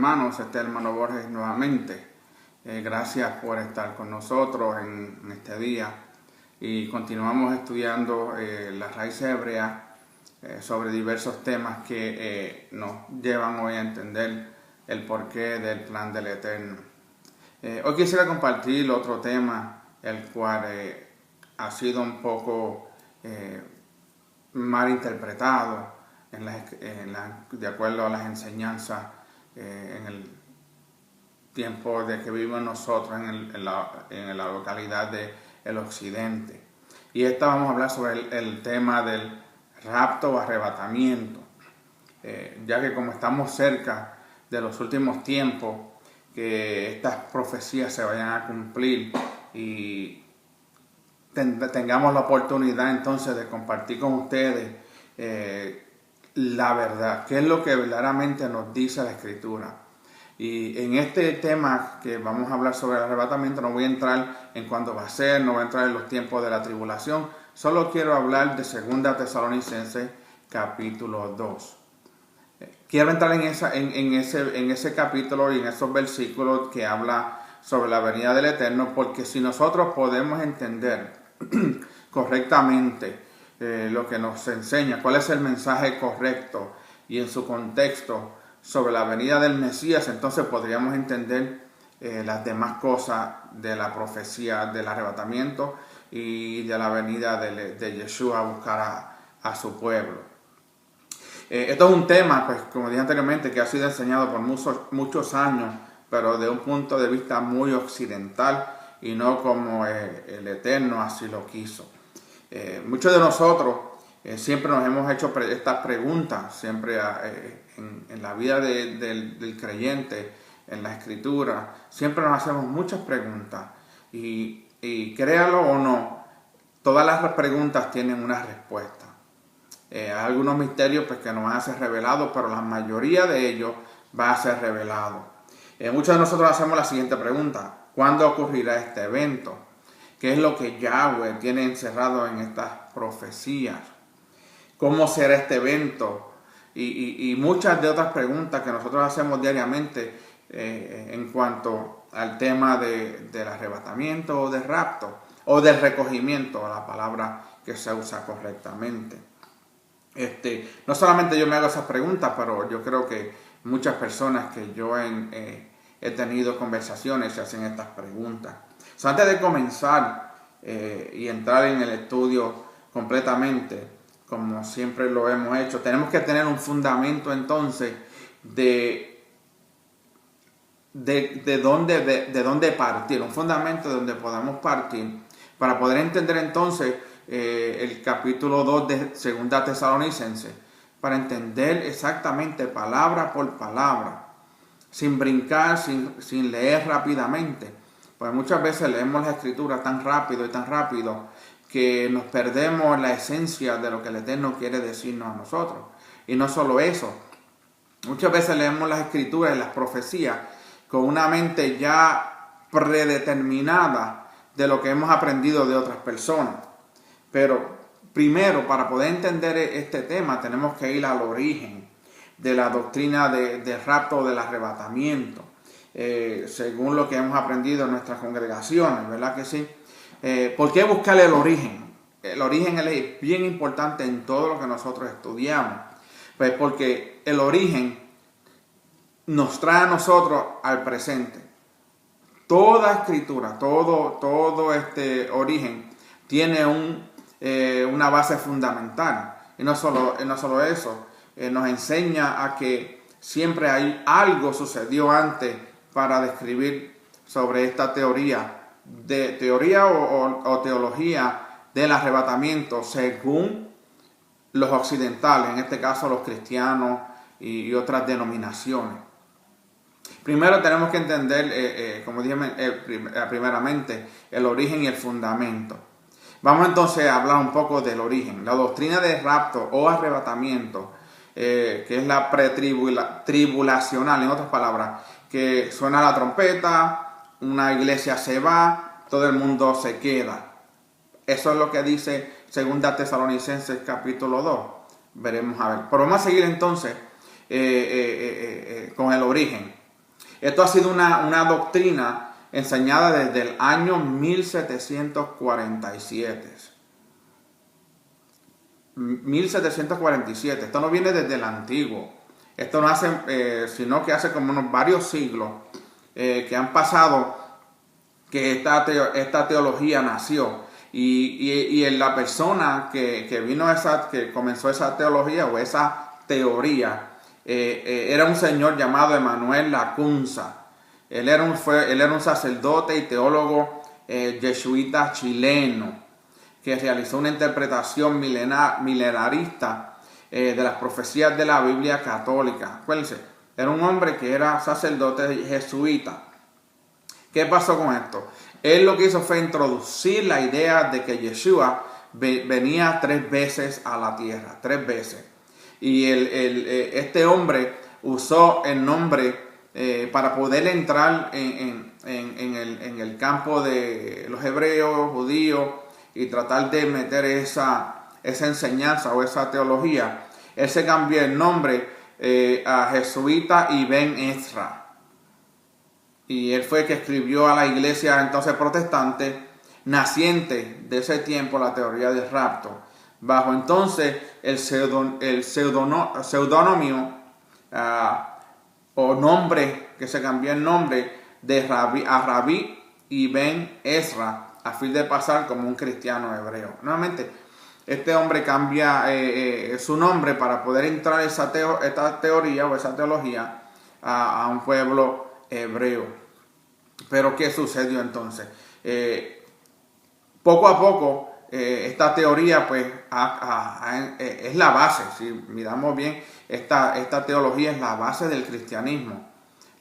hermanos, este hermano Borges nuevamente. Gracias por estar con nosotros en este día y continuamos estudiando las raíces hebreas sobre diversos temas que nos llevan hoy a entender el porqué del plan del Eterno. Hoy quisiera compartir otro tema, el cual ha sido un poco mal interpretado de acuerdo a las enseñanzas en el tiempo de que vivimos nosotros en la localidad del occidente. Y esta vamos a hablar sobre el tema del rapto o arrebatamiento, ya que como estamos cerca de los últimos tiempos, que estas profecías se vayan a cumplir y tengamos la oportunidad entonces de compartir con ustedes la verdad, qué es lo que verdaderamente nos dice la Escritura. Y en este tema que vamos a hablar sobre el arrebatamiento, no voy a entrar en cuándo va a ser, no voy a entrar en los tiempos de la tribulación, solo quiero hablar de 2 Tesalonicenses capítulo 2. Quiero entrar en ese capítulo y en esos versículos que habla sobre la venida del Eterno, porque si nosotros podemos entender correctamente lo que nos enseña, cuál es el mensaje correcto y en su contexto sobre la venida del Mesías, entonces podríamos entender las demás cosas de la profecía del arrebatamiento y de la venida de Yeshua a buscar a su pueblo. Esto es un tema, pues como dije anteriormente, que ha sido enseñado por muchos años, pero de un punto de vista muy occidental y no como el Eterno así lo quiso. Muchos de nosotros siempre nos hemos hecho estas preguntas, siempre en la vida del creyente, en la Escritura, siempre nos hacemos muchas preguntas y créalo o no, todas las preguntas tienen una respuesta. Hay algunos misterios pues, que no van a ser revelados, pero la mayoría de ellos va a ser revelado. Muchos de nosotros hacemos la siguiente pregunta: ¿cuándo ocurrirá este evento? ¿Qué es lo que Yahweh tiene encerrado en estas profecías? ¿Cómo será este evento? Y muchas de otras preguntas que nosotros hacemos diariamente en cuanto al tema del arrebatamiento o del rapto o del recogimiento, la palabra que se usa correctamente. No solamente yo me hago esas preguntas, pero yo creo que muchas personas que yo he tenido conversaciones se hacen estas preguntas. Antes de comenzar y entrar en el estudio completamente, como siempre lo hemos hecho, tenemos que tener un fundamento entonces de dónde partir, un fundamento de donde podamos partir para poder entender entonces el capítulo 2 de 2 Tesalonicenses, para entender exactamente palabra por palabra, sin brincar, sin leer rápidamente. Pues muchas veces leemos la Escritura tan rápido que nos perdemos la esencia de lo que el Eterno quiere decirnos a nosotros. Y no solo eso, muchas veces leemos las Escrituras y las profecías con una mente ya predeterminada de lo que hemos aprendido de otras personas. Pero primero, para poder entender este tema, tenemos que ir al origen de la doctrina del rapto o del arrebatamiento. Según lo que hemos aprendido en nuestras congregaciones, ¿verdad que sí? ¿Por qué buscar el origen? El origen es bien importante en todo lo que nosotros estudiamos. Pues porque el origen nos trae a nosotros al presente. Toda escritura, todo este origen tiene una base fundamental. Y no solo eso, nos enseña a que siempre hay algo sucedió antes para describir sobre esta teoría o teología del arrebatamiento según los occidentales, en este caso los cristianos y otras denominaciones. Primero tenemos que entender, como dije primeramente, el origen y el fundamento. Vamos entonces a hablar un poco del origen. La doctrina de rapto o arrebatamiento, que es la pretribulacional, en otras palabras, que suena la trompeta, una iglesia se va, todo el mundo se queda. Eso es lo que dice 2 Tesalonicenses capítulo 2. Veremos a ver. Pero vamos a seguir entonces con el origen. Esto ha sido una doctrina enseñada desde el año 1747. 1747. Esto no viene desde el antiguo. Esto no hace, sino que hace como unos varios siglos que han pasado que esta teología nació. Y en la persona que comenzó esa teología o esa teoría era un señor llamado Emanuel Lacunza. Él era un sacerdote y teólogo jesuita chileno que realizó una interpretación milenarista de las profecías de la Biblia católica. Acuérdense, era un hombre que era sacerdote jesuita. ¿Qué pasó con esto? Él lo que hizo fue introducir la idea de que Yeshua venía 3 veces a la tierra, 3 veces. Y este hombre usó el nombre para poder entrar en el campo de los hebreos, judíos, y tratar de meter esa enseñanza o esa teología. Él se cambió el nombre a Jesuita Ibn Ezra. Y él fue el que escribió a la iglesia entonces protestante, naciente de ese tiempo, la teoría del rapto, bajo entonces el seudónimo o nombre, que se cambió el nombre de Rabí Ibn Ezra, a fin de pasar como un cristiano hebreo. Nuevamente, este hombre cambia su nombre para poder entrar esta teoría o esa teología a un pueblo hebreo. Pero ¿qué sucedió entonces? Poco a poco esta teoría pues es la base. Si miramos bien, esta teología es la base del cristianismo,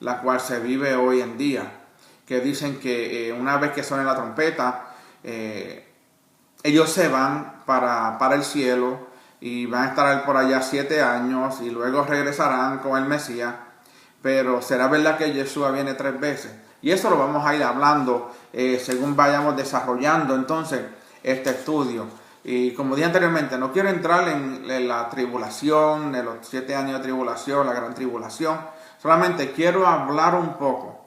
la cual se vive hoy en día. Que dicen que una vez que suene la trompeta, ellos se van para el cielo y van a estar por allá 7 años y luego regresarán con el Mesías. Pero ¿será verdad que Yeshua viene 3 veces? Y eso lo vamos a ir hablando según vayamos desarrollando entonces este estudio. Y como dije anteriormente, no quiero entrar en la tribulación, en los 7 años de tribulación, la gran tribulación. Solamente quiero hablar un poco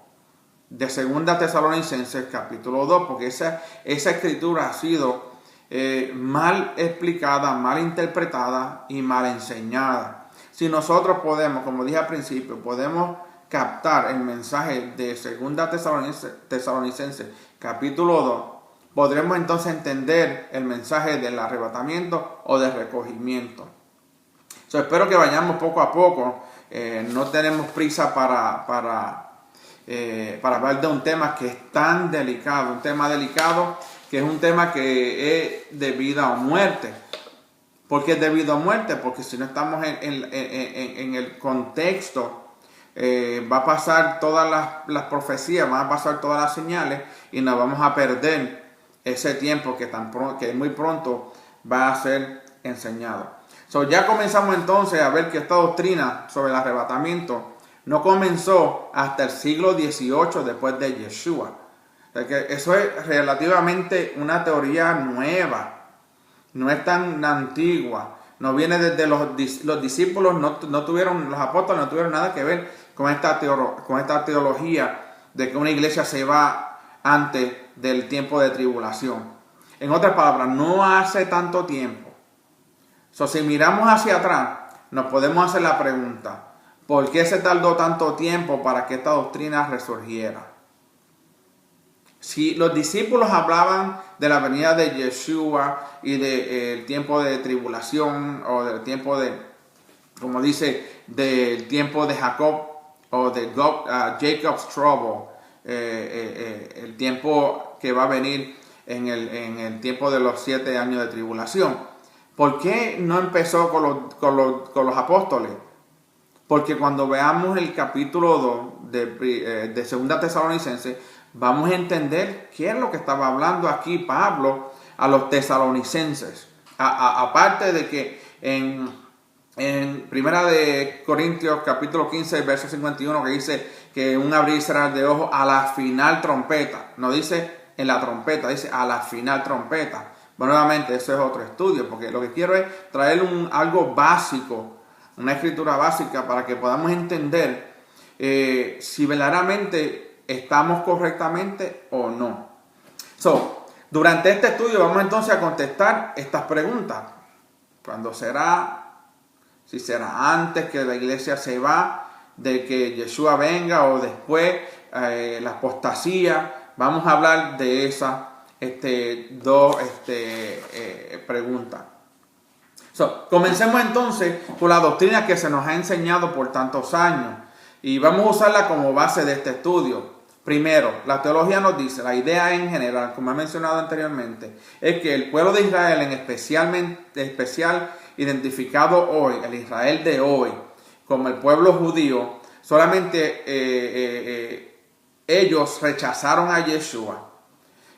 de 2 Tesalonicenses capítulo 2, porque esa escritura ha sido mal explicada, mal interpretada y mal enseñada. Si nosotros podemos, como dije al principio, podemos captar el mensaje de 2 Tesalonicenses capítulo 2, podremos entonces entender el mensaje del arrebatamiento o del recogimiento. Espero que vayamos poco a poco. No tenemos prisa para hablar de un tema que es tan delicado, un tema delicado que es un tema que es de vida o muerte. ¿Por qué es de vida o muerte? Porque si no estamos en el contexto, va a pasar todas las profecías, van a pasar todas las señales y nos vamos a perder ese tiempo que muy pronto va a ser enseñado. Ya comenzamos entonces a ver que esta doctrina sobre el arrebatamiento no comenzó hasta el siglo XVIII después de Yeshua. O sea que eso es relativamente una teoría nueva, no es tan antigua, no viene desde los discípulos, los apóstoles no tuvieron nada que ver con esta teología de que una iglesia se va antes del tiempo de tribulación. En otras palabras, no hace tanto tiempo. Si miramos hacia atrás, nos podemos hacer la pregunta: ¿por qué se tardó tanto tiempo para que esta doctrina resurgiera? Si los discípulos hablaban de la venida de Yeshua y del tiempo de tribulación o del tiempo como dice, del tiempo de Jacob o de Jacob's Trouble, el tiempo que va a venir en el tiempo de los 7 años de tribulación, ¿por qué no empezó con los apóstoles? Porque cuando veamos el capítulo 2 de 2 Tesalonicenses, vamos a entender qué es lo que estaba hablando aquí Pablo a los tesalonicenses. Aparte de que en Primera de Corintios capítulo 15, verso 51, que dice que un abrir y cerrar de ojos a la final trompeta. No dice en la trompeta, dice a la final trompeta. Bueno, nuevamente, eso es otro estudio, porque lo que quiero es traer algo básico, una escritura básica para que podamos entender si verdaderamente estamos correctamente o no. Durante este estudio vamos entonces a contestar estas preguntas. ¿Cuándo será? Si será antes que la iglesia se va, de que Yeshua venga, o después, la apostasía. Vamos a hablar de esas dos preguntas. Comencemos entonces por la doctrina que se nos ha enseñado por tantos años, y vamos a usarla como base de este estudio. Primero, la teología nos dice, la idea en general, como he mencionado anteriormente, es que el pueblo de Israel, en especial identificado hoy, el Israel de hoy, como el pueblo judío, solamente ellos rechazaron a Yeshua.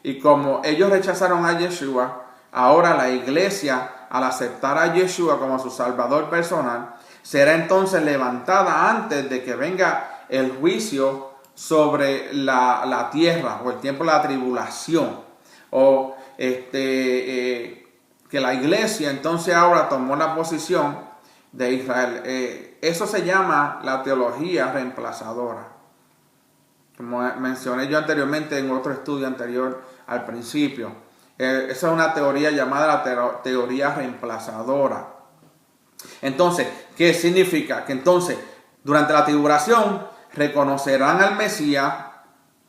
Y como ellos rechazaron a Yeshua, ahora la iglesia, al aceptar a Yeshua como su salvador personal, será entonces levantada antes de que venga el juicio sobre la tierra, o el tiempo de la tribulación, o que la iglesia entonces ahora tomó la posición de Israel. Eso se llama la teología reemplazadora, como mencioné yo anteriormente en otro estudio anterior al principio. Esa es una teoría llamada la teoría reemplazadora. Entonces, ¿qué significa? Que entonces, durante la tribulación, reconocerán al Mesías,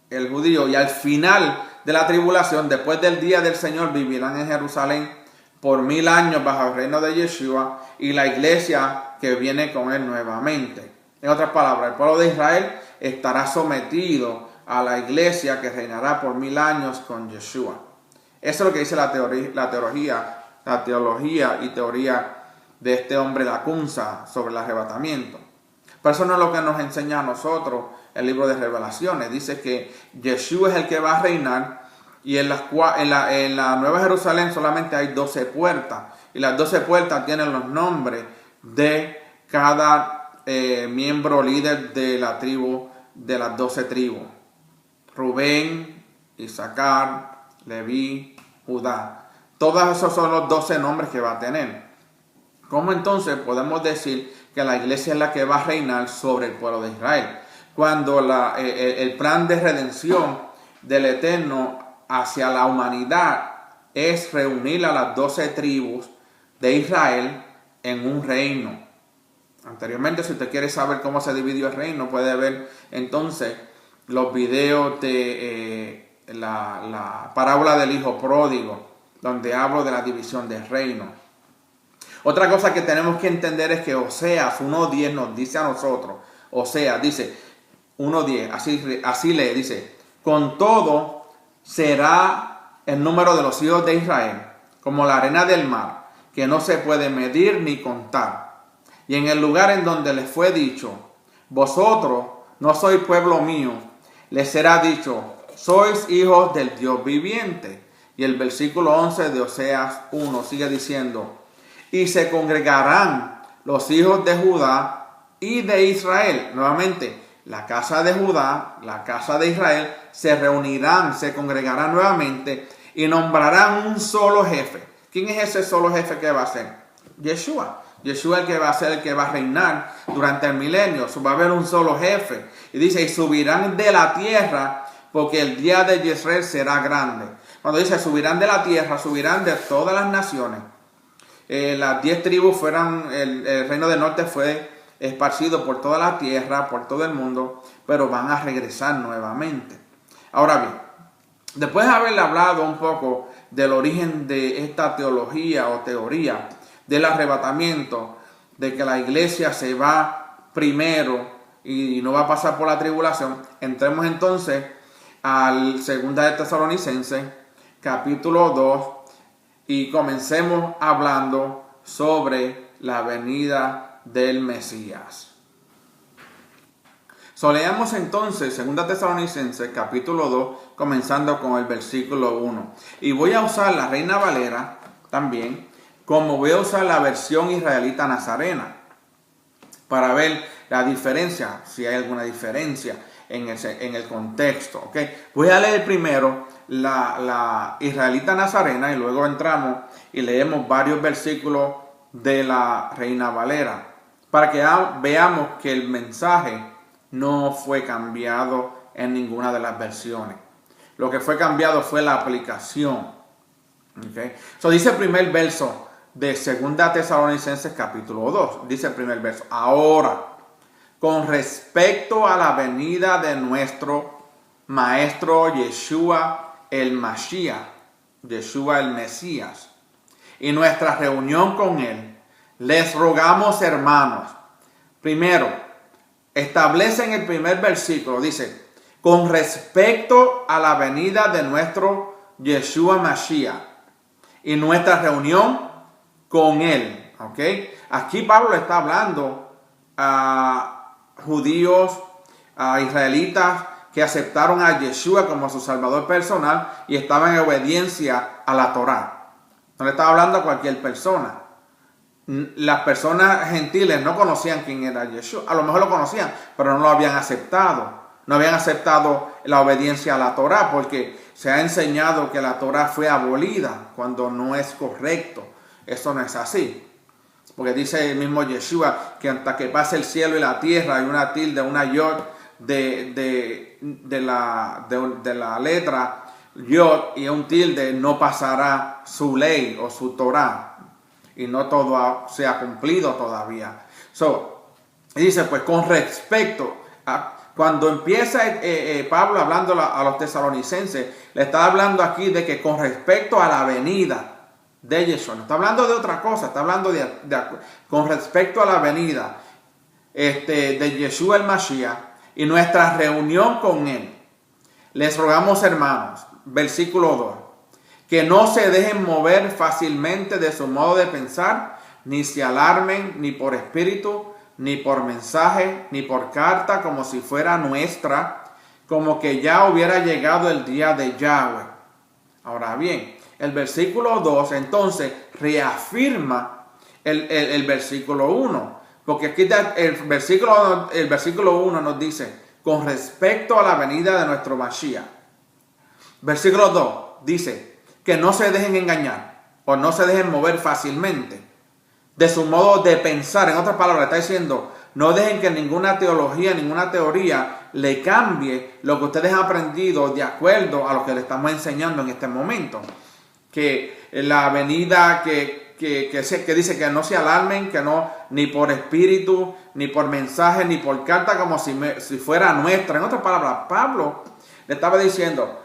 el judío, y al final de la tribulación, después del día del Señor, vivirán en Jerusalén por 1000 años bajo el reino de Yeshua, y la iglesia que viene con él nuevamente. En otras palabras, el pueblo de Israel estará sometido a la iglesia que reinará por 1000 años con Yeshua. Eso es lo que dice la teología y teoría de este hombre Lacunza sobre el arrebatamiento. Pero eso no es lo que nos enseña a nosotros el libro de Revelaciones. Dice que Yeshua es el que va a reinar, y en la Nueva Jerusalén solamente hay 12 puertas. Y las 12 puertas tienen los nombres de cada miembro líder de la tribu, de las 12 tribus. Rubén, Isaacar, Leví, Judá. Todos esos son los 12 nombres que va a tener. ¿Cómo entonces podemos decir que la iglesia es la que va a reinar sobre el pueblo de Israel? Cuando el plan de redención del Eterno hacia la humanidad es reunir a las 12 tribus de Israel en un reino. Anteriormente, si usted quiere saber cómo se dividió el reino, puede ver entonces los videos de la parábola del hijo pródigo, donde hablo de la división del reino. Otra cosa que tenemos que entender es que Oseas 1:10 nos dice a nosotros, Oseas dice 1:10, así lee, dice: con todo será el número de los hijos de Israel como la arena del mar, que no se puede medir ni contar. Y en el lugar en donde les fue dicho, vosotros no sois pueblo mío, les será dicho, sois hijos del Dios viviente. Y el versículo 11 de Oseas 1 sigue diciendo: y se congregarán los hijos de Judá y de Israel. Nuevamente, la casa de Judá, la casa de Israel, se reunirán, se congregarán nuevamente y nombrarán un solo jefe. ¿Quién es ese solo jefe que va a ser? Yeshua. Yeshua es el que va a ser el que va a reinar durante el milenio. Va a haber un solo jefe. Y dice, y subirán de la tierra, porque el día de Yisrael será grande. Cuando dice subirán de la tierra, subirán de todas las naciones. Las 10 tribus fueron, el reino del norte fue esparcido por toda la tierra, por todo el mundo, pero van a regresar nuevamente. Ahora bien, después de haberle hablado un poco del origen de esta teología o teoría del arrebatamiento, de que la iglesia se va primero y no va a pasar por la tribulación, entremos entonces al 2 de Tesalonicenses, capítulo 2, y comencemos hablando sobre la venida del Mesías. Leamos entonces 2 Tesalonicenses capítulo 2, comenzando con el versículo 1. Y voy a usar la Reina Valera también, como voy a usar la versión israelita nazarena, para ver la diferencia, si hay alguna diferencia en el contexto. ¿Okay? Voy a leer primero la israelita nazarena y luego entramos y leemos varios versículos de la Reina Valera, para que veamos que el mensaje no fue cambiado en ninguna de las versiones. Lo que fue cambiado fue la aplicación. ¿Okay? So dice el primer verso de 2 Tesalonicenses capítulo 2. Dice el primer verso. Ahora, con respecto a la venida de nuestro Maestro Yeshua el Mashiach, Yeshua el Mesías, y nuestra reunión con él, les rogamos, hermanos, primero, establece en el primer versículo, dice, con respecto a la venida de nuestro Yeshua Mashiach y nuestra reunión con él. ¿Ok? Aquí Pablo está hablando a judíos, a israelitas que aceptaron a Yeshua como su salvador personal y estaban en obediencia a la Torá. No le estaba hablando a cualquier persona. Las personas gentiles no conocían quién era Yeshua. A lo mejor lo conocían, pero no lo habían aceptado. No habían aceptado la obediencia a la Torá porque se ha enseñado que la Torá fue abolida cuando no es correcto. Eso no es así. Porque dice el mismo Yeshua que hasta que pase el cielo y la tierra hay una tilde, una yod de la letra yod y un tilde, no pasará su ley o su Torá. Y no todo se ha cumplido todavía. Dice pues con respecto a... Cuando empieza Pablo hablando a los tesalonicenses, le está hablando aquí de que con respecto a la venida de Yeshua, no está hablando de otra cosa, está hablando con respecto a la venida de Yeshua el Mashiach y nuestra reunión con él. Les rogamos, hermanos, versículo 2, que no se dejen mover fácilmente de su modo de pensar, ni se alarmen ni por espíritu, ni por mensaje, ni por carta, como si fuera nuestra, como que ya hubiera llegado el día de Yahweh. Ahora bien, el versículo 2 entonces reafirma el versículo 1, porque aquí el versículo 1 nos dice, con respecto a la venida de nuestro Mashiach. Versículo 2 dice, que no se dejen engañar, o no se dejen mover fácilmente de su modo de pensar. En otras palabras, está diciendo, no dejen que ninguna teología, ninguna teoría le cambie lo que ustedes han aprendido de acuerdo a lo que le estamos enseñando en este momento. Que la venida que dice que no se alarmen, que no, ni por espíritu, ni por mensaje, ni por carta, como si fuera nuestra. En otras palabras, Pablo le estaba diciendo,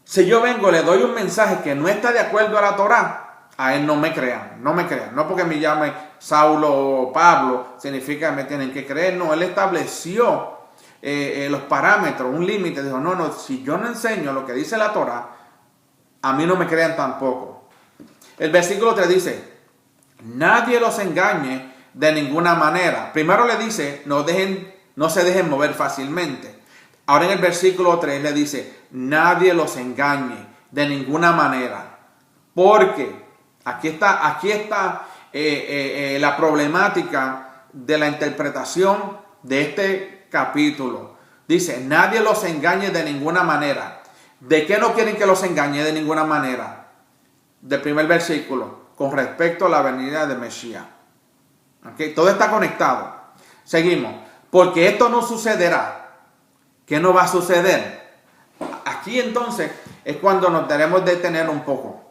si yo vengo y le doy un mensaje que no está de acuerdo a la Torá, a él no me crean. No porque me llame Saulo o Pablo significa que me tienen que creer. No, él estableció los parámetros, un límite. Dijo, no, si yo no enseño lo que dice la Torá, a mí no me crean tampoco. El versículo 3 dice, nadie los engañe de ninguna manera. Primero le dice, no se dejen mover fácilmente. Ahora en el versículo 3 le dice, nadie los engañe de ninguna manera. Porque aquí está la problemática de la interpretación de este capítulo. Dice, nadie los engañe de ninguna manera. ¿De qué no quieren que los engañe de ninguna manera? Del primer versículo, con respecto a la venida de Mesías. ¿Okay? Todo está conectado. Seguimos. Porque esto no sucederá. ¿Qué no va a suceder? Aquí entonces es cuando nos debemos detener un poco.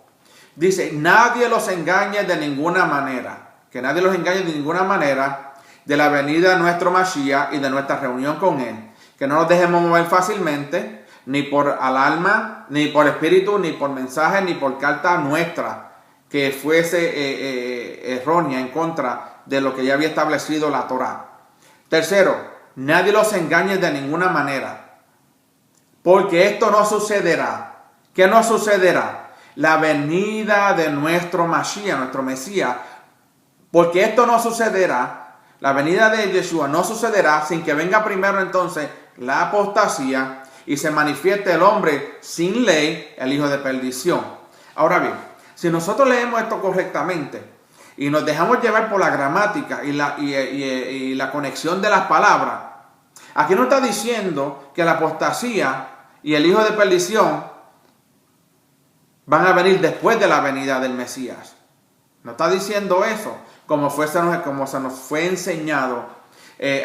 Dice, nadie los engañe de ninguna manera. Que nadie los engañe de ninguna manera de la venida de nuestro Mashiach y de nuestra reunión con él. Que no nos dejemos mover fácilmente, ni por alarma, ni por espíritu, ni por mensaje, ni por carta nuestra, que fuese errónea en contra de lo que ya había establecido la Torá. Tercero, nadie los engañe de ninguna manera. Porque esto no sucederá. ¿Qué no sucederá? La venida de nuestro Mashiach, nuestro Mesías, porque esto no sucederá, la venida de Yeshua no sucederá sin que venga primero entonces la apostasía y se manifieste el hombre sin ley, el hijo de perdición. Ahora bien, si nosotros leemos esto correctamente y nos dejamos llevar por la gramática y la conexión de las palabras, aquí no está diciendo que la apostasía y el hijo de perdición van a venir después de la venida del Mesías. No está diciendo eso, como se nos fue enseñado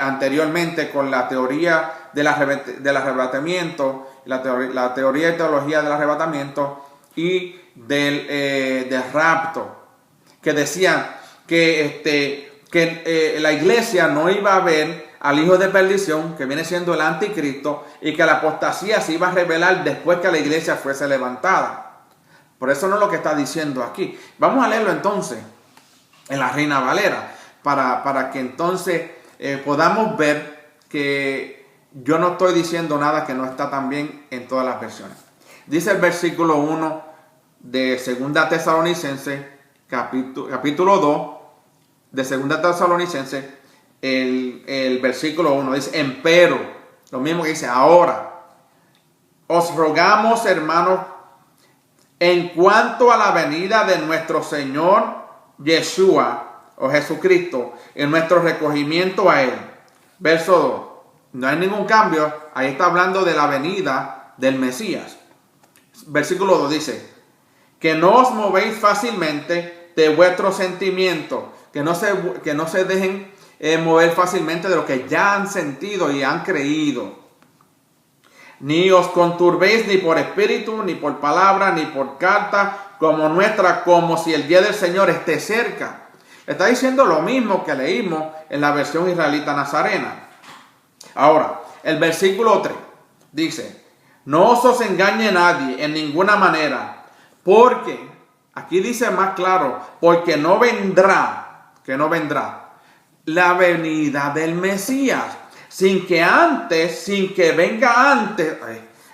anteriormente con la teoría del arrebatamiento, la teoría y teología del arrebatamiento y del rapto, que decían que la iglesia no iba a ver al hijo de perdición, que viene siendo el anticristo, y que la apostasía se iba a revelar después que la iglesia fuese levantada. Por eso no es lo que está diciendo aquí. Vamos a leerlo entonces en la Reina Valera, para que entonces podamos ver que yo no estoy diciendo nada que no está también en todas las versiones. Dice el versículo 1 de 2 Tesalonicenses, capítulo 2 de 2 Tesalonicenses, el versículo 1 dice: empero, lo mismo que dice ahora, os rogamos, hermanos, en cuanto a la venida de nuestro Señor Yeshua o Jesucristo, en nuestro recogimiento a Él. Verso 2. No hay ningún cambio. Ahí está hablando de la venida del Mesías. Versículo 2 dice: que no os movéis fácilmente de vuestros sentimientos, que no se dejen mover fácilmente de lo que ya han sentido y han creído. Ni os conturbéis ni por espíritu, ni por palabra, ni por carta, como si el día del Señor esté cerca. Está diciendo lo mismo que leímos en la versión israelita nazarena. Ahora, el versículo 3 dice: no os engañe nadie en ninguna manera, porque, aquí dice más claro, porque no vendrá la venida del Mesías, sin que venga antes,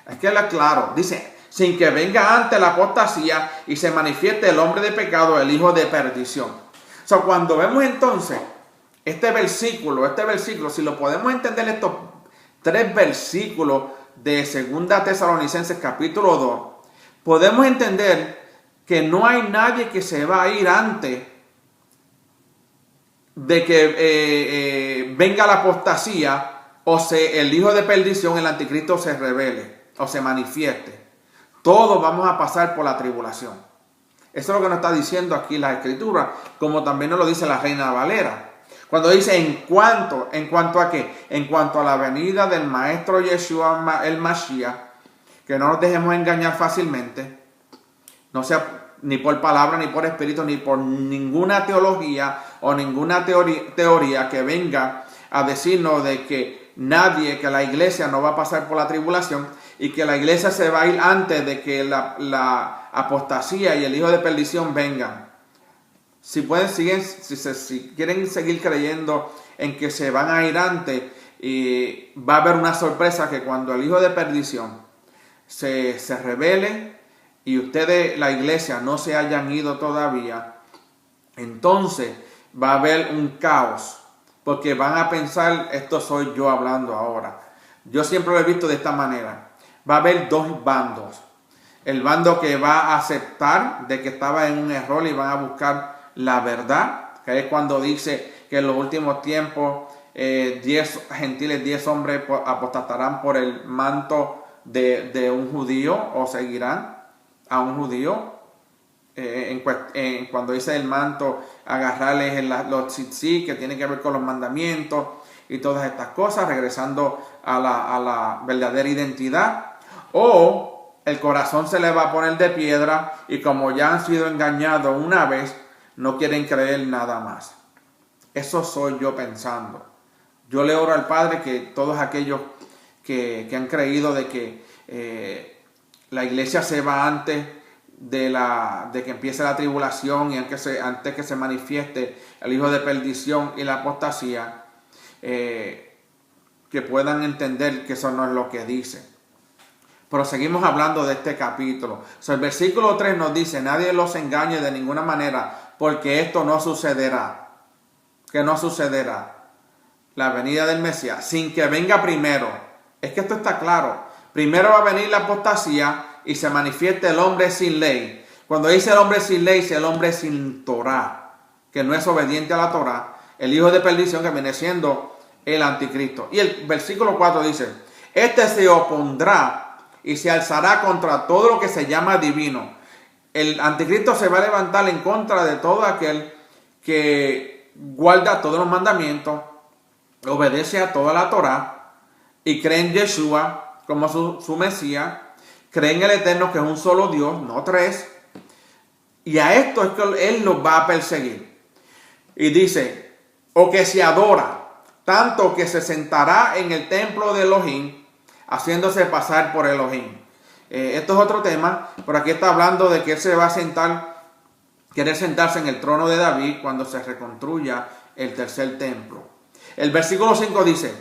es que la claro, dice, sin que venga antes la apostasía y se manifieste el hombre de pecado, el hijo de perdición. O sea, cuando vemos entonces este versículo, si lo podemos entender, estos 3 versículos de 2 Tesalonicenses capítulo 2, podemos entender que no hay nadie que se va a ir antes de que venga la apostasía el hijo de perdición, el anticristo, se revele o se manifieste. Todos vamos a pasar por la tribulación. Eso es lo que nos está diciendo aquí la Escritura, como también nos lo dice la Reina Valera. Cuando dice ¿en cuanto a qué? En cuanto a la venida del Maestro Yeshua el Mashiach, que no nos dejemos engañar fácilmente, no sea ni por palabra, ni por espíritu, ni por ninguna teología o ninguna teoría que venga a decirnos de que la iglesia no va a pasar por la tribulación y que la iglesia se va a ir antes de que la apostasía y el hijo de perdición vengan. Si quieren seguir creyendo en que se van a ir antes, va a haber una sorpresa, que cuando el hijo de perdición se revele y ustedes, la iglesia, no se hayan ido todavía, entonces va a haber un caos, porque van a pensar, esto soy yo hablando ahora. Yo siempre lo he visto de esta manera. Va a haber 2 bandos. El bando que va a aceptar de que estaba en un error y van a buscar la verdad, que es cuando dice que en los últimos tiempos 10 gentiles, 10 hombres apostatarán por el manto de un judío, o seguirán a un judío. Cuando dice el manto, agarrarles los tzitzit, que tiene que ver con los mandamientos y todas estas cosas, regresando a la verdadera identidad. O el corazón se le va a poner de piedra y como ya han sido engañados una vez, no quieren creer nada más. Eso soy yo pensando. Yo le oro al Padre que todos aquellos que han creído de que la iglesia se va antes de que empiece la tribulación y antes que se manifieste el hijo de perdición y la apostasía, que puedan entender que eso no es lo que dice. Pero seguimos hablando de este capítulo. El versículo 3 nos dice: nadie los engañe de ninguna manera, porque esto no sucederá. Que no sucederá la venida del Mesías sin que venga primero. Es que esto está claro. Primero va a venir la apostasía y se manifieste el hombre sin ley. Cuando dice el hombre sin ley, dice el hombre sin Torah, que no es obediente a la Torah, el hijo de perdición, que viene siendo el anticristo. Y el versículo 4 dice: este se opondrá y se alzará contra todo lo que se llama divino. El anticristo se va a levantar en contra de todo aquel que guarda todos los mandamientos obedece a toda la Torá y cree en Yeshua como su Mesías, cree en el Eterno que es un solo Dios, no tres, y a esto es que Él los va a perseguir. Y dice, o que se adora, tanto que se sentará en el templo de Elohim, haciéndose pasar por Elohim. Esto es otro tema, pero aquí está hablando de que Él se va a sentar, quiere sentarse en el trono de David cuando se reconstruya el tercer templo. El versículo 5 dice,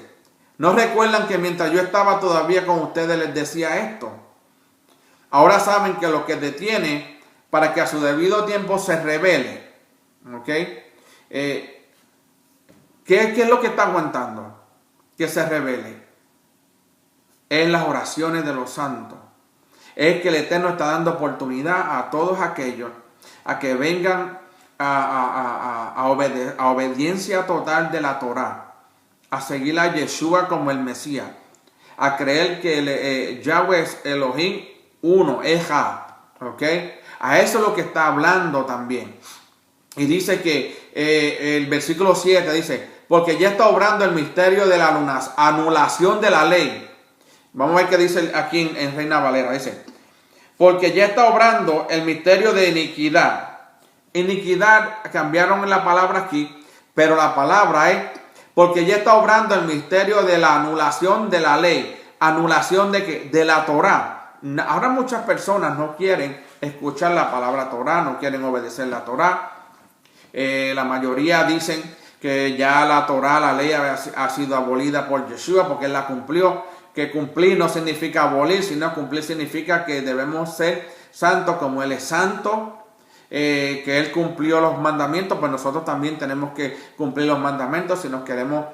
¿no recuerdan que mientras yo estaba todavía con ustedes les decía esto? Ahora saben que lo que detiene para que a su debido tiempo se revele. ¿Ok? ¿Qué es lo que está aguantando? Que se revele. Es las oraciones de los santos. Es que el Eterno está dando oportunidad a todos aquellos a que vengan a obediencia total de la Torá, a seguir a Yeshua como el Mesías, a creer que Yahweh es Elohim uno, Ejad, ¿ok? A eso es lo que está hablando también. Y dice que el versículo 7 dice, porque ya está obrando el misterio de la anulación de la ley. Vamos a ver qué dice aquí en Reina Valera. Dice, porque ya está obrando el misterio de iniquidad. Iniquidad, cambiaron la palabra aquí, pero la palabra es, porque ya está obrando el misterio de la anulación de la ley. ¿Anulación de qué? De la Torá. Ahora muchas personas no quieren escuchar la palabra Torá, no quieren obedecer la Torá. La mayoría dicen que ya la Torá, la ley ha sido abolida por Yeshua porque Él la cumplió. Que cumplir no significa abolir, sino cumplir significa que debemos ser santos como Él es santo. Que Él cumplió los mandamientos, pues nosotros también tenemos que cumplir los mandamientos si nos queremos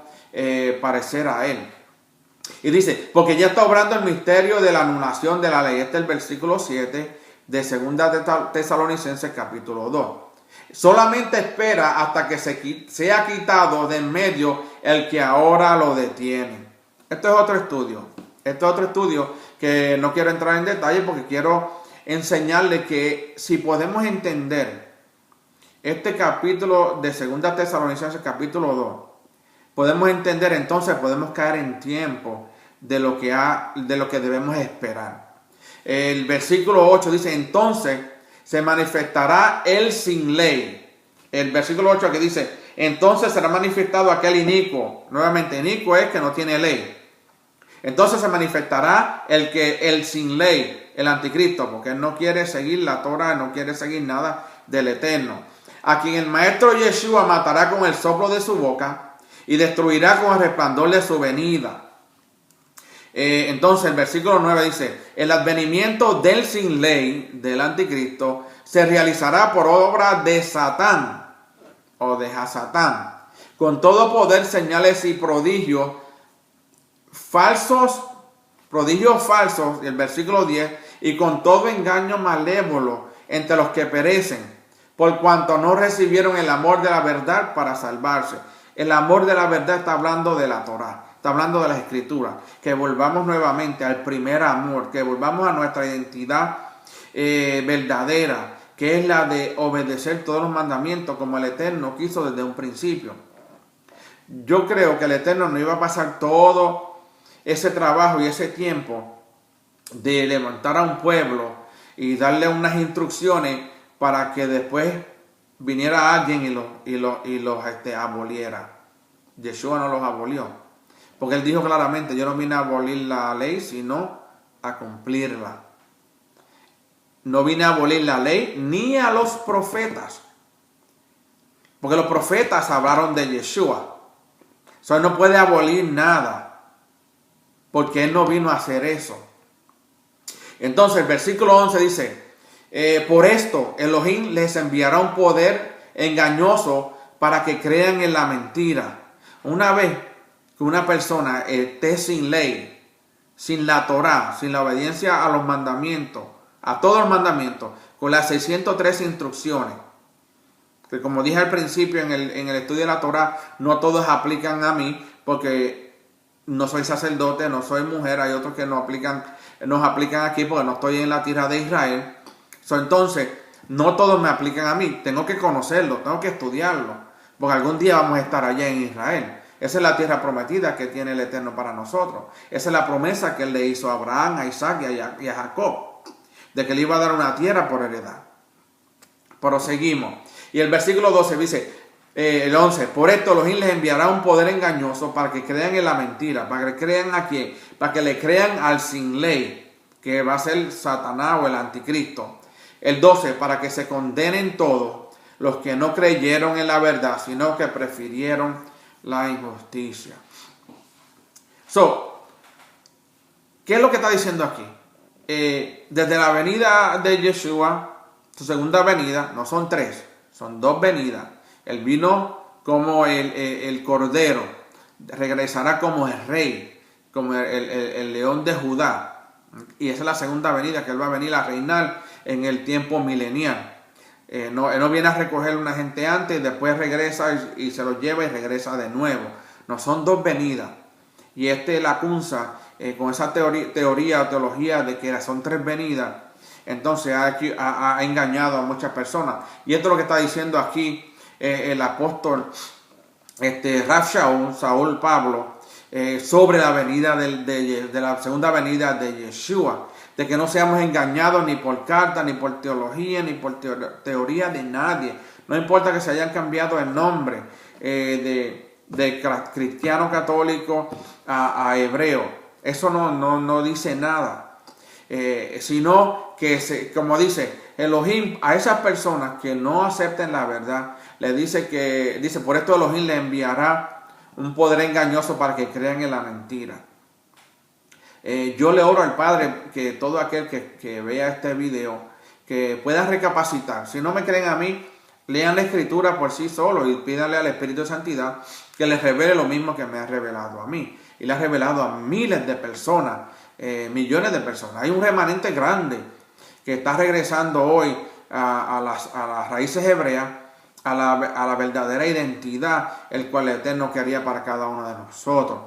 parecer a Él. Y dice, porque ya está obrando el misterio de la anulación de la ley. Este es el versículo 7 de 2 Tesalonicenses capítulo 2. Solamente espera hasta que sea quitado de en medio el que ahora lo detiene. Esto es otro estudio. Esto es otro estudio que no quiero entrar en detalle porque quiero enseñarle que si podemos entender este capítulo de 2 Tesalonicenses capítulo 2, podemos entender, entonces podemos caer en tiempo de lo que debemos esperar. El versículo 8 dice, entonces se manifestará el sin ley. El versículo 8 que dice, entonces será manifestado aquel inicuo. Nuevamente, inicuo es que no tiene ley. Entonces se manifestará el sin ley, el anticristo, porque él no quiere seguir la Torah, no quiere seguir nada del Eterno. A quien el maestro Yeshua matará con el soplo de su boca y destruirá con el resplandor de su venida. Entonces el versículo 9 dice, el advenimiento del sin ley, del anticristo, se realizará por obra de Satán o de Hasatán, con todo poder, señales y prodigios falsos, el versículo 10, y con todo engaño malévolo entre los que perecen, por cuanto no recibieron el amor de la verdad para salvarse. El amor de la verdad está hablando de la Torá, está hablando de las Escrituras, que volvamos nuevamente al primer amor, que volvamos a nuestra identidad verdadera, que es la de obedecer todos los mandamientos como el Eterno quiso desde un principio. Yo creo que el Eterno no iba a pasar todo ese trabajo y ese tiempo de levantar a un pueblo y darle unas instrucciones para que después viniera alguien y los aboliera. Yeshua no los abolió, porque él dijo claramente, yo no vine a abolir la ley, sino a cumplirla. No vine a abolir la ley ni a los profetas, porque los profetas hablaron de Yeshua. So, él no puede abolir nada, porque él no vino a hacer eso. Entonces el versículo 11 dice, por esto Elohim les enviará un poder engañoso para que crean en la mentira. Una vez que una persona esté sin ley, sin la Torá, sin la obediencia a los mandamientos, a todos los mandamientos, con las 603 instrucciones, que como dije al principio en el estudio de la Torá, no todos aplican a mí, porque no soy sacerdote, no soy mujer, hay otros que nos aplican aquí porque no estoy en la tierra de Israel. Entonces, no todos me aplican a mí, tengo que conocerlo, tengo que estudiarlo, porque algún día vamos a estar allá en Israel. Esa es la tierra prometida que tiene el Eterno para nosotros. Esa es la promesa que Él le hizo a Abraham, a Isaac y a Jacob, de que le iba a dar una tierra por heredad. Pero seguimos. Y el versículo 12 dice, el 11, por esto Elohim les enviará un poder engañoso para que crean en la mentira. ¿Para que crean a quién? Para que le crean al sin ley, que va a ser Satanás o el anticristo. El 12, para que se condenen todos los que no creyeron en la verdad, sino que prefirieron la injusticia. ¿Qué es lo que está diciendo aquí? Desde la venida de Yeshua, su segunda venida, no son tres, son dos venidas. Él vino como el cordero, regresará como el rey, como el león de Judá. Y esa es la segunda venida, que Él va a venir a reinar en el tiempo milenial. Él no viene a recoger una gente antes, después regresa y se lo lleva y regresa de nuevo. No, son dos venidas. Y la Kunza, con esa teoría o teología de que son tres venidas, entonces ha engañado a muchas personas. Y esto es lo que está diciendo aquí el apóstol Rav Shaul, Saúl Pablo, sobre la venida de la segunda venida de Yeshua, de que no seamos engañados ni por carta, ni por teología, ni por teoría de nadie. No importa que se hayan cambiado el nombre de cristiano católico a hebreo, eso no dice nada, sino que como dice Elohim, a esas personas que no acepten la verdad, le dice por esto Elohim le enviará un poder engañoso para que crean en la mentira. Yo le oro al Padre que todo aquel que vea este video, que pueda recapacitar. Si no me creen a mí, lean la Escritura por sí solo y pídanle al Espíritu de Santidad que les revele lo mismo que me ha revelado a mí. Y le ha revelado a miles de personas, millones de personas. Hay un remanente grande que está regresando hoy a las raíces hebreas, a la verdadera identidad, el cual el Eterno quería para cada uno de nosotros.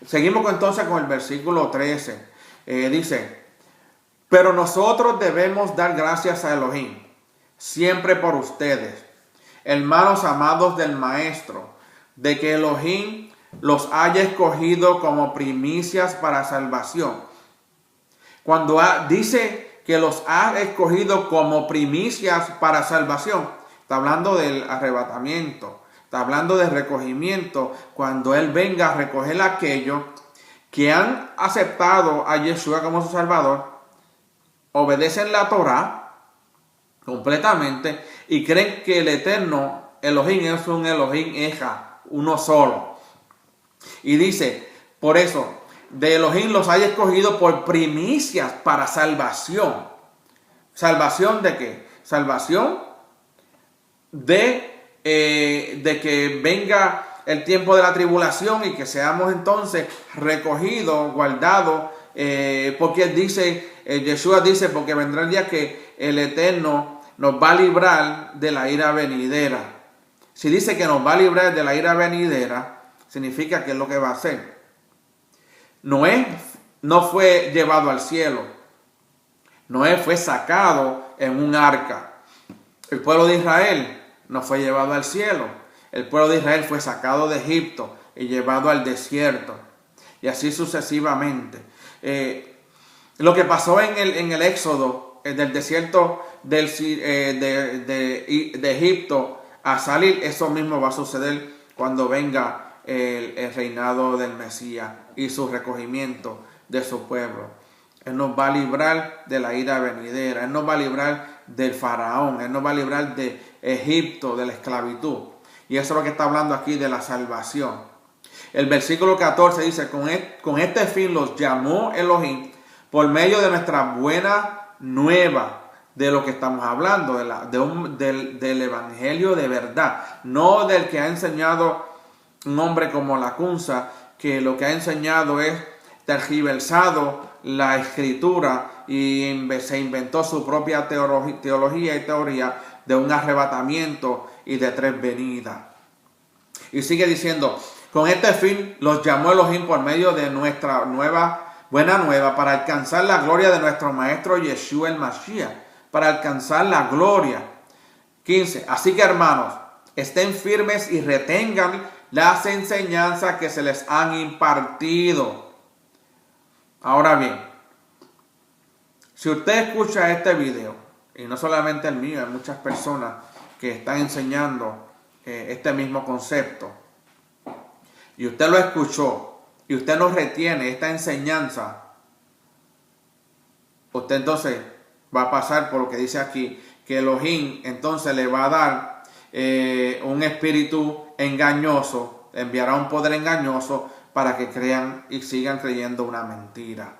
Seguimos entonces con el versículo 13. Dice, pero nosotros debemos dar gracias a Elohim, siempre por ustedes, hermanos amados del Maestro, de que Elohim los haya escogido como primicias para salvación. Cuando dice que los ha escogido como primicias para salvación, está hablando del arrebatamiento. Está hablando de recogimiento, cuando Él venga a recoger a aquellos que han aceptado a Yeshua como su Salvador, obedecen la Torah completamente y creen que el Eterno Elohim es un Elohim Eja, uno solo. Y dice, por eso, de Elohim los haya escogido por primicias para salvación. ¿Salvación de qué? Salvación de que venga el tiempo de la tribulación y que seamos entonces recogidos, guardados, porque Yeshua dice, porque vendrá el día que el Eterno nos va a librar de la ira venidera. Si dice que nos va a librar de la ira venidera, significa que es lo que va a hacer. Noé no fue llevado al cielo. Noé fue sacado en un arca. El pueblo de Israel no fue llevado al cielo. El pueblo de Israel fue sacado de Egipto y llevado al desierto. Y así sucesivamente. Lo que pasó en el Éxodo, del desierto de Egipto a salir, eso mismo va a suceder cuando venga el reinado del Mesías y su recogimiento de su pueblo. Él nos va a librar de la ira venidera. Él nos va a librar del faraón. Él nos va a librar de Egipto, de la esclavitud. Y eso es lo que está hablando aquí de la salvación. El versículo 14 dice, con este fin los llamó Elohim por medio de nuestra buena nueva, de lo que estamos hablando, del evangelio de verdad. No del que ha enseñado un hombre como la Kunza, que lo que ha enseñado es tergiversado la escritura y se inventó su propia teología y teoría de un arrebatamiento y de tres venidas. Y sigue diciendo, con este fin los llamó Elohim por medio de nuestra buena nueva para alcanzar la gloria de nuestro Maestro Yeshua el Mashiach, para alcanzar la gloria. 15. Así que hermanos, estén firmes y retengan las enseñanzas que se les han impartido. Ahora bien, si usted escucha este video, y no solamente el mío, hay muchas personas que están enseñando este mismo concepto, y usted lo escuchó, y usted no retiene esta enseñanza, usted entonces va a pasar por lo que dice aquí, que Elohim entonces le va a dar un espíritu engañoso, enviará un poder engañoso para que crean y sigan creyendo una mentira.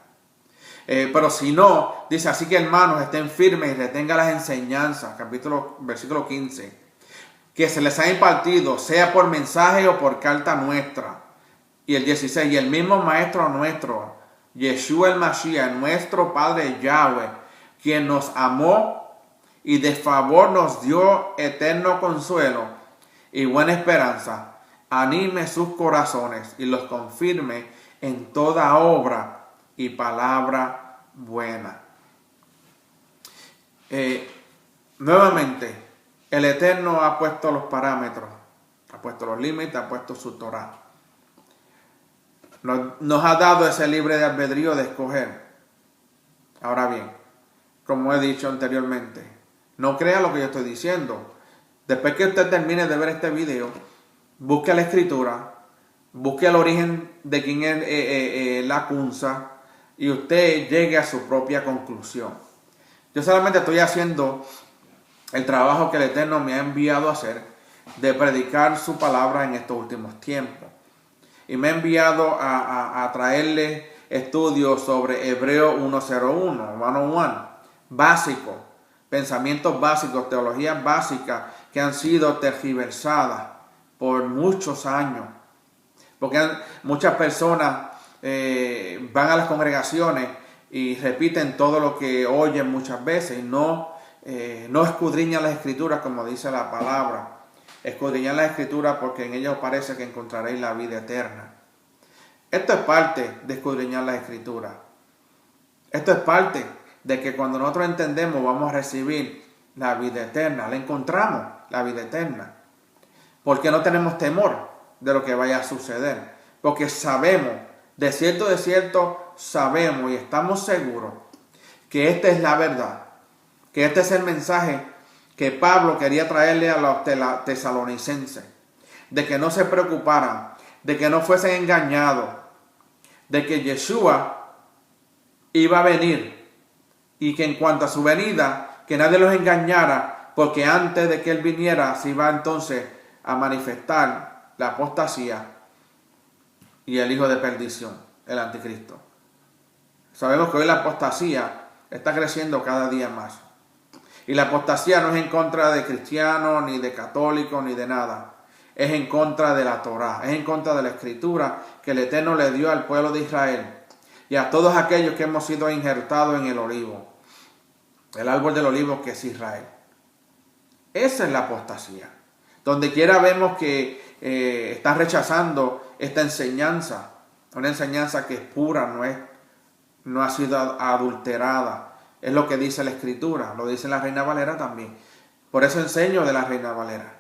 Pero si no, dice, así que hermanos, estén firmes y retengan las enseñanzas, versículo 15, que se les ha impartido, sea por mensaje o por carta nuestra. Y el 16, y el mismo Maestro nuestro, Yeshua el Mashiach, nuestro Padre Yahweh, quien nos amó y de favor nos dio eterno consuelo y buena esperanza, anime sus corazones y los confirme en toda obra y palabra buena. Nuevamente, el Eterno ha puesto los parámetros, ha puesto los límites, ha puesto su Torah. Nos ha dado ese libre albedrío de escoger. Ahora bien, como he dicho anteriormente, no crea lo que yo estoy diciendo. Después que usted termine de ver este video, busque la escritura, busque el origen de quién es la Kunza y usted llegue a su propia conclusión. Yo solamente estoy haciendo el trabajo que el Eterno me ha enviado a hacer de predicar su palabra en estos últimos tiempos. Y me ha enviado a traerle estudios sobre Hebreo 101, básico, pensamientos básicos, teologías básicas que han sido tergiversadas por muchos años. Porque muchas personas van a las congregaciones y repiten todo lo que oyen muchas veces y no escudriñan las escrituras como dice la palabra. Escudriñar las escrituras porque en ellas parece que encontraréis la vida eterna. Esto es parte de escudriñar las escrituras. Esto es parte de que cuando nosotros entendemos vamos a recibir la vida eterna. La encontramos, la vida eterna. Porque no tenemos temor de lo que vaya a suceder. Porque sabemos, de cierto, sabemos y estamos seguros que esta es la verdad. Que este es el mensaje que Pablo quería traerle a los tesalonicenses, de que no se preocuparan, de que no fuesen engañados, de que Yeshua iba a venir y que en cuanto a su venida, que nadie los engañara, porque antes de que él viniera se iba entonces a manifestar la apostasía y el hijo de perdición, el anticristo. Sabemos que hoy la apostasía está creciendo cada día más. Y la apostasía no es en contra de cristianos, ni de católicos, ni de nada. Es en contra de la Torá, es en contra de la escritura que el Eterno le dio al pueblo de Israel y a todos aquellos que hemos sido injertados en el olivo, el árbol del olivo que es Israel. Esa es la apostasía. Donde quiera vemos que están rechazando esta enseñanza, una enseñanza que es pura, no ha sido adulterada. Es lo que dice la escritura, lo dice la Reina Valera también. Por eso enseño de la Reina Valera.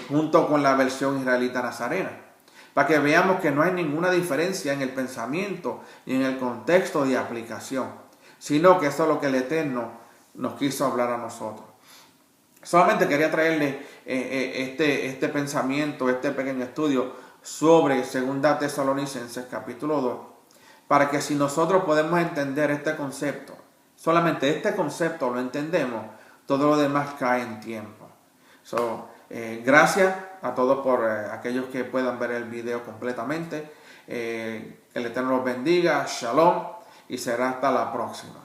Junto con la versión israelita nazarena. Para que veamos que no hay ninguna diferencia en el pensamiento y en el contexto de aplicación. Sino que eso es lo que el Eterno nos quiso hablar a nosotros. Solamente quería traerle este pensamiento, este pequeño estudio sobre 2 Tesalonicenses capítulo 2. Para que si nosotros podemos entender este concepto, solamente este concepto lo entendemos, todo lo demás cae en tiempo. Gracias a todos por aquellos que puedan ver el video completamente. El Eterno los bendiga, shalom, y será hasta la próxima.